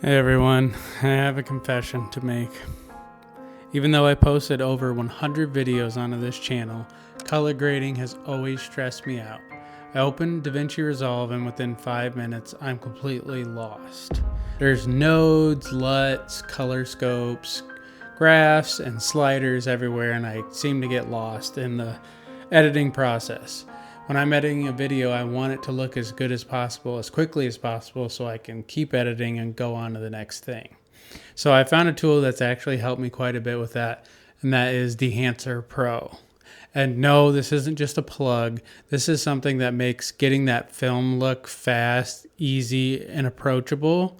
Hey everyone, I have a confession to make. Even though I posted over 100 videos onto this channel, color grading has always stressed me out. I opened DaVinci Resolve and within 5 minutes I'm completely lost. There's nodes, LUTs, color scopes, graphs, and sliders everywhere, and I seem to get lost in the editing process. When I'm editing a video, I want it to look as good as possible, as quickly as possible, so I can keep editing and go on to the next thing. So I found a tool that's actually helped me quite a bit with that, and that is Dehancer Pro. And no, this isn't just a plug. This is something that makes getting that film look fast, easy, and approachable.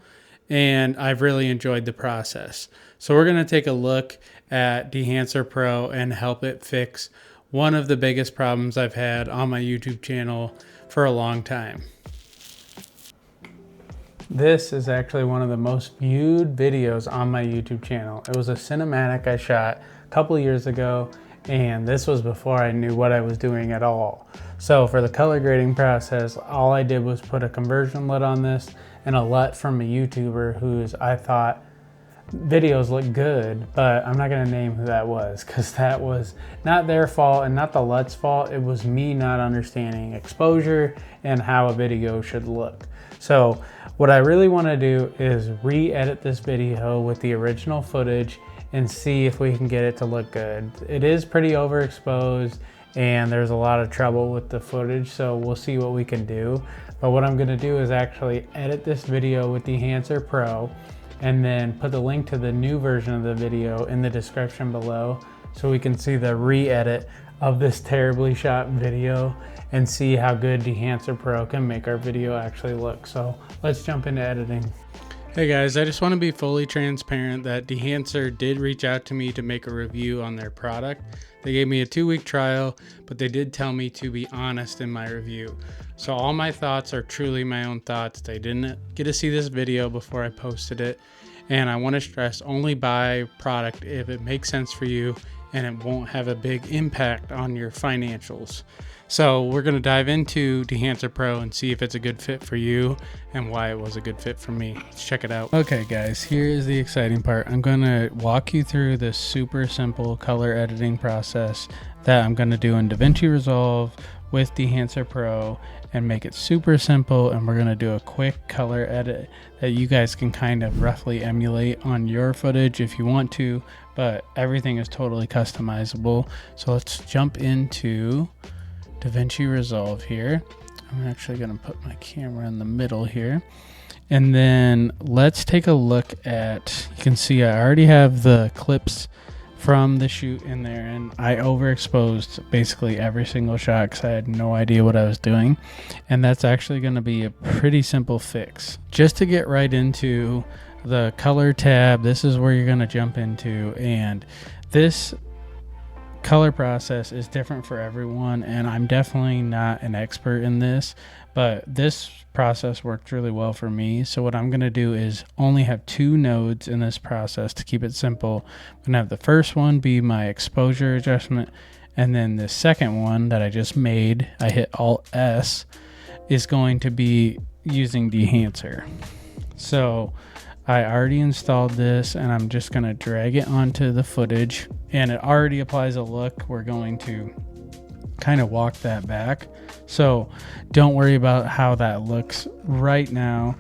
And I've really enjoyed the process. So we're going to take a look at Dehancer Pro and help it fix one of the biggest problems I've had on my YouTube channel for a long time. This is actually one of the most viewed videos on my YouTube channel. It was a cinematic I shot a couple years ago, and this was before I knew what I was doing at all. So for the color grading process, all I did was put a conversion LUT on this and a LUT from a YouTuber whose I thought videos look good, but I'm not going to name who that was because that was not their fault and not the LUT's fault. It was me not understanding exposure and how a video should look. So what I really want to do is re-edit this video with the original footage and see if we can get it to look good. It is pretty overexposed and there's a lot of trouble with the footage, so we'll see what we can do. But what I'm going to do is actually edit this video with Dehancer Pro and then put the link to the new version of the video in the description below so we can see the re-edit of this terribly shot video and see how good Dehancer Pro can make our video actually look. So let's jump into editing. Hey guys, I just want to be fully transparent that Dehancer did reach out to me to make a review on their product. They gave me a 2-week trial, but they did tell me to be honest in my review. So all my thoughts are truly my own thoughts. They didn't get to see this video before I posted it. And I want to stress, only buy product if it makes sense for you and it won't have a big impact on your financials. So we're going to dive into Dehancer Pro and see if it's a good fit for you and why it was a good fit for me. Let's check it out. Okay guys, here is the exciting part. I'm going to walk you through this super simple color editing process that I'm going to do in DaVinci Resolve with Dehancer Pro and make it super simple, and we're going to do a quick color edit that you guys can kind of roughly emulate on your footage if you want to, but everything is totally customizable. So let's jump into DaVinci Resolve here. I'm actually going to put my camera in the middle here, and then let's take a look at, you can see I already have the clips from the shoot in there, and I overexposed basically every single shot because I had no idea what I was doing, and that's actually going to be a pretty simple fix. Just to get right into the color tab, this is where you're going to jump into, and this color process is different for everyone, and I'm definitely not an expert in this, but this process worked really well for me. So what I'm going to do is only have 2 nodes in this process to keep it simple. I'm going to have the first one be my exposure adjustment, and then the second one that I just made, I hit Alt S, is going to be using Dehancer. So I already installed this, and I'm just going to drag it onto the footage, and it already applies a look. We're going to kind of walk that back, so don't worry about how that looks right now.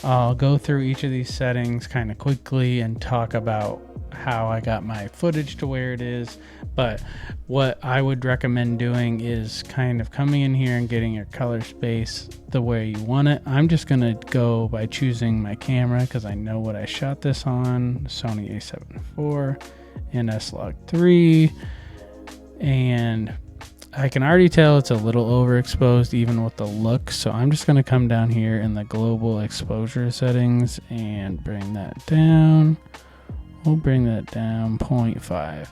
I'll go through each of these settings kind of quickly and talk about how I got my footage to where it is, but what I would recommend doing is kind of coming in here and getting your color space the way you want it. I'm just going to go by choosing my camera because I know what I shot this on, Sony a7 IV and S-Log3, and I can already tell it's a little overexposed even with the look, so I'm just going to come down here in the global exposure settings and bring that down. We'll bring that down 0.5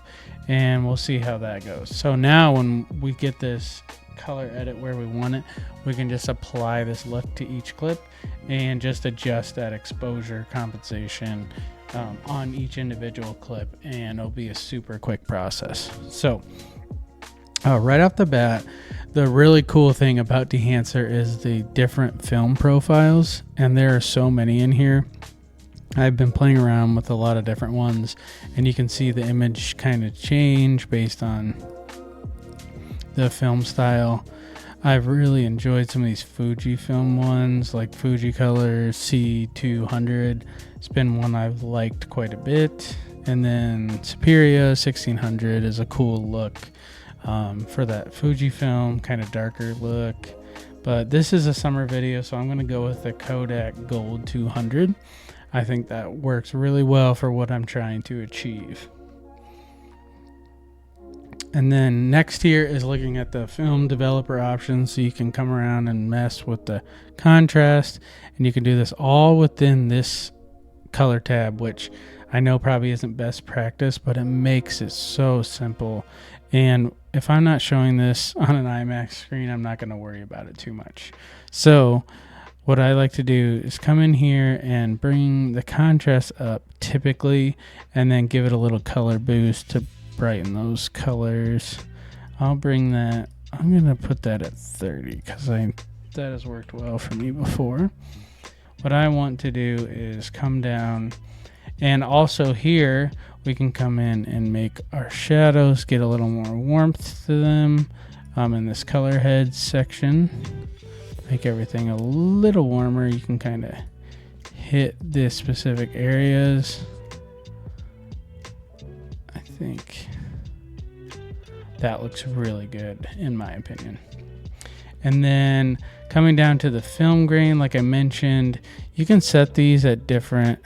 and we'll see how that goes. So now when we get this color edit where we want it, we can just apply this look to each clip and just adjust that exposure compensation on each individual clip, and it'll be a super quick process. So right off the bat, the really cool thing about Dehancer is the different film profiles, and there are so many in here. I've been playing around with a lot of different ones, and you can see the image kind of change based on the film style. I've really enjoyed some of these Fujifilm ones, like Fuji Color C200. It's been one I've liked quite a bit. And then Xperia 1600 is a cool look for that Fujifilm kind of darker look. But this is a summer video, so I'm going to go with the Kodak Gold 200. I think that works really well for what I'm trying to achieve. And then next here is looking at the film developer options, so you can come around and mess with the contrast, and you can do this all within this color tab, which I know probably isn't best practice, but it makes it so simple. And if I'm not showing this on an IMAX screen, I'm not going to worry about it too much. So what I like to do is come in here and bring the contrast up typically, and then give it a little color boost to brighten those colors. I'll bring that, I'm going to put that at 30 because that has worked well for me before. What I want to do is come down, and also here we can come in and make our shadows get a little more warmth to them in this color head section. Make everything a little warmer. You can kind of hit the specific areas. I think that looks really good in my opinion. And then coming down to the film grain, like I mentioned, you can set these at different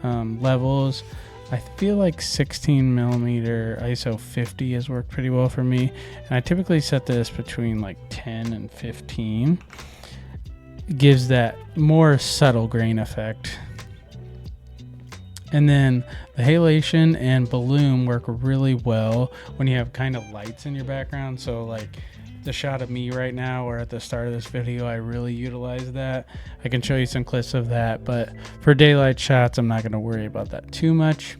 levels. I feel like 16 millimeter ISO 50 has worked pretty well for me, and I typically set this between like 10 and 15. It gives that more subtle grain effect. And then the halation and bloom work really well when you have kind of lights in your background. So like the shot of me right now, or at the start of this video, I really utilize that. I can show you some clips of that, but for daylight shots, I'm not going to worry about that too much.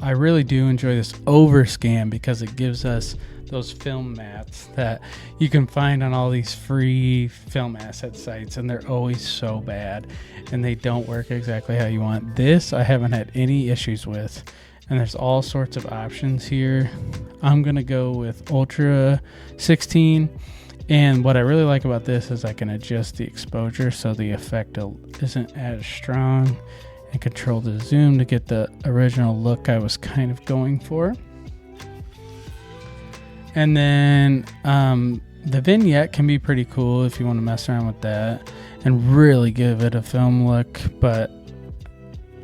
I really do enjoy this overscan because it gives us those film mats that you can find on all these free film asset sites, and they're always so bad and they don't work exactly how you want. This I haven't had any issues with, and there's all sorts of options here. I'm gonna go with Ultra 16, and what I really like about this is I can adjust the exposure so the effect isn't as strong, and control the zoom to get the original look I was kind of going for. And then the vignette can be pretty cool if you want to mess around with that and really give it a film look, but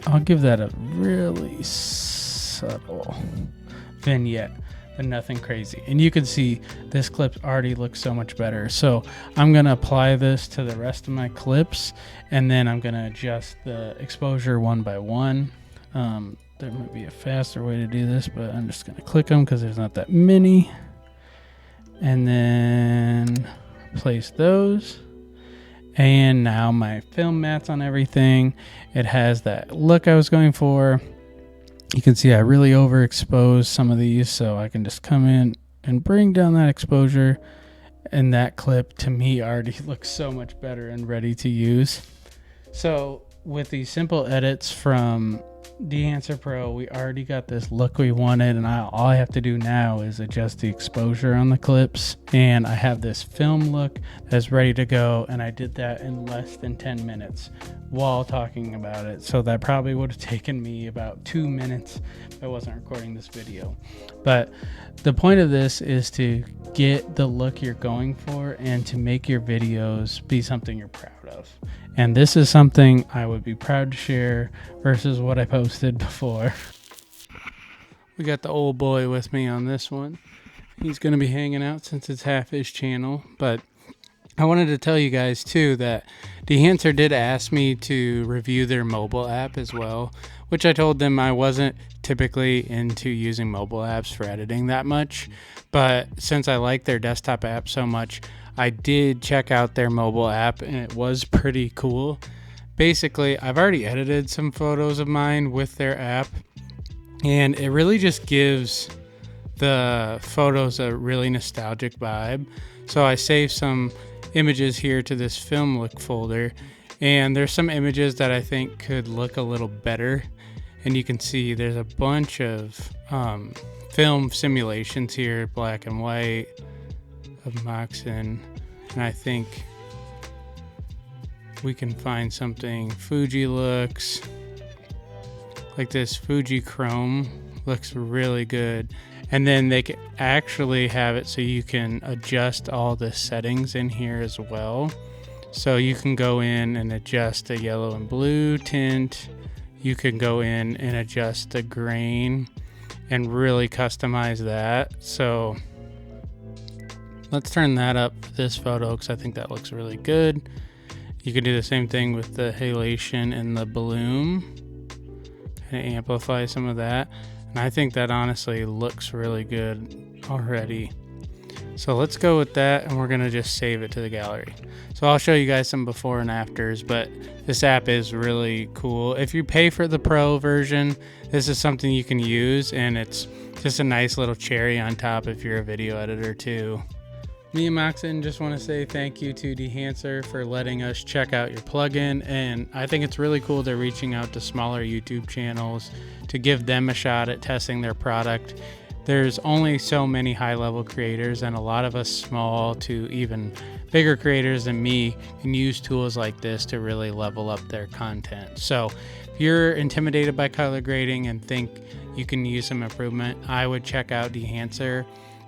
I'll give that a really subtle vignette, but nothing crazy. And you can see this clip already looks so much better. So I'm going to apply this to the rest of my clips, and then I'm going to adjust the exposure one by one. There might be a faster way to do this, but I'm just going to click them because there's not that many. And then place those. And now my film mats on everything. It has that look I was going for. You can see I really overexposed some of these, so I can just come in and bring down that exposure. And that clip to me already looks so much better and ready to use. So with these simple edits from Dehancer Pro, we already got this look we wanted, and all I have to do now is adjust the exposure on the clips, and I have this film look that's ready to go. And I did that in less than 10 minutes while talking about it, so that probably would have taken me about 2 minutes if I wasn't recording this video. But the point of this is to get the look you're going for and to make your videos be something you're proud of. And this is something I would be proud to share versus what I posted before. We got the old boy with me on this one. He's going to be hanging out since it's half his channel. But I wanted to tell you guys too that Dehancer did ask me to review their mobile app as well, which I told them I wasn't typically into using mobile apps for editing that much. But since I like their desktop app so much, I did check out their mobile app, and it was pretty cool. Basically, I've already edited some photos of mine with their app, and it really just gives the photos a really nostalgic vibe. So I saved some images here to this film look folder, And there's some images that I think could look a little better. And you can see there's a bunch of film simulations here, black and white, of Moxon. And I think we can find something. Fuji looks like this. Fuji Chrome looks really good. And then they can actually have it so you can adjust all the settings in here as well. So you can go in and adjust the yellow and blue tint. You can go in and adjust the grain and really customize that. So let's turn that up for this photo because I think that looks really good. You can do the same thing with the halation and the bloom and amplify some of that. And I think that honestly looks really good already. So let's go with that, and we're gonna just save it to the gallery. So I'll show you guys some before and afters, but this app is really cool. If you pay for the Pro version, this is something you can use, and it's just a nice little cherry on top if you're a video editor too. Me and Moxon just want to say thank you to Dehancer for letting us check out your plugin, and I think it's really cool they're reaching out to smaller YouTube channels to give them a shot at testing their product. There's only so many high-level creators, and a lot of us small to even bigger creators than me can use tools like this to really level up their content. So if you're intimidated by color grading and think you can use some improvement, I would check out Dehancer.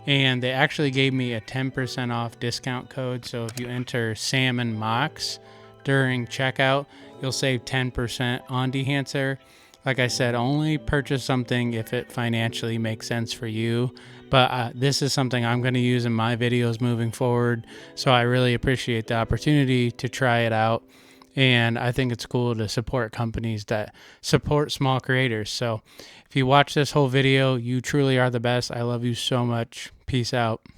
And they actually gave me a 10% off discount code. So if you enter Salmon Mox during checkout, you'll save 10% on Dehancer. Like I said, only purchase something if it financially makes sense for you. But this is something I'm going to use in my videos moving forward. So I really appreciate the opportunity to try it out. And I think it's cool to support companies that support small creators. So if you watch this whole video, you truly are the best. I love you so much. Peace out.